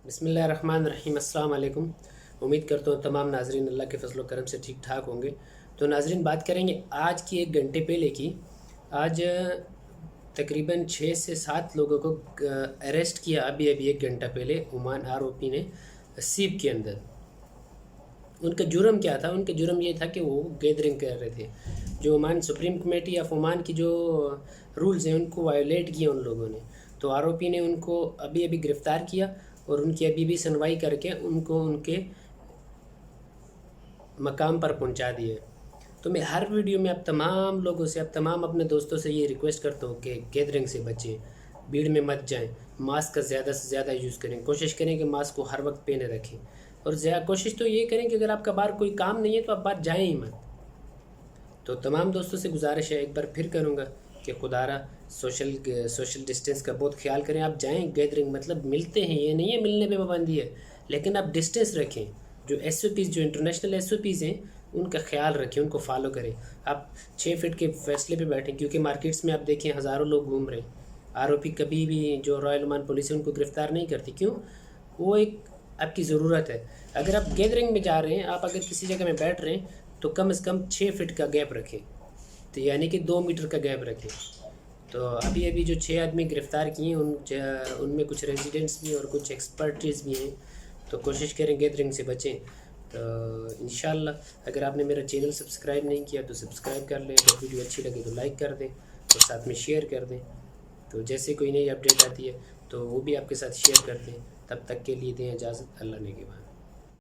بسم اللہ الرحمن الرحیم۔ السلام علیکم۔ امید کرتا ہوں تمام ناظرین اللہ کے فضل و کرم سے ٹھیک ٹھاک ہوں گے۔ تو ناظرین بات کریں گے آج کی 1 گھنٹے پہلے کی۔ آج تقریباً 6 سے 7 لوگوں کو اریسٹ کیا ابھی 1 گھنٹہ پہلے عمان ROP نے سیپ کے اندر۔ ان کا جرم کیا تھا؟ ان کا جرم یہ تھا کہ وہ گیدرنگ کر رہے تھے۔ جو Oman supreme committee of Oman کی جو رولز ہیں ان کو وائلیٹ کیا ان لوگوں نے، تو ROP نے ان کو ابھی گرفتار کیا اور ان کی ابھی سنوائی کر کے ان کو ان کے مقام پر پہنچا دیے۔ تو میں ہر ویڈیو میں اب تمام لوگوں سے، اب تمام اپنے دوستوں سے یہ ریکویسٹ کرتا ہوں کہ گیدرنگ سے بچیں، بھیڑ میں مت جائیں، ماسک کا زیادہ سے زیادہ یوز کریں، کوشش کریں کہ ماسک کو ہر وقت پہنے رکھیں، اور کوشش تو یہ کریں کہ اگر آپ کا باہر کوئی کام نہیں ہے تو آپ باہر جائیں ہی مت۔ تو تمام دوستوں سے گزارش ہے، ایک بار پھر کروں گا کہ خدا را سوشل ڈسٹینس کا بہت خیال کریں۔ آپ جائیں گیدرنگ، مطلب ملتے ہیں، یہ نہیں ہے ملنے پہ پابندی ہے، لیکن آپ ڈسٹینس رکھیں۔ جو SOPs، جو انٹرنیشنل SOPs ہیں ان کا خیال رکھیں، ان کو فالو کریں۔ آپ 6 فٹ کے فیصلے پہ بیٹھیں، کیونکہ مارکیٹس میں آپ دیکھیں ہزاروں لوگ گھوم رہے ہیں۔ ROP کبھی بھی جو رائل عمان پولیس ہے ان کو گرفتار نہیں کرتی، کیوں؟ وہ ایک آپ کی ضرورت ہے۔ اگر آپ گیدرنگ میں جا رہے ہیں، آپ اگر کسی جگہ میں بیٹھ رہے ہیں تو کم از کم 6 فٹ کا گیپ رکھیں، تو یعنی کہ 2 میٹر کا گیپ رکھیں۔ تو ابھی جو 6 آدمی گرفتار کیے ہیں ان میں کچھ ریزیڈنٹس بھی اور کچھ ایکسپرٹیز بھی ہیں، تو کوشش کریں گیدرنگ سے بچیں۔ تو انشاءاللہ اگر آپ نے میرا چینل سبسکرائب نہیں کیا تو سبسکرائب کر لیں، اگر ویڈیو اچھی لگے تو لائک کر دیں اور ساتھ میں شیئر کر دیں، تو جیسے کوئی نئی اپڈیٹ آتی ہے تو وہ بھی آپ کے ساتھ شیئر کر دیں۔ تب تک کے لیے دیں اجازت، اللہ نے کے بعد۔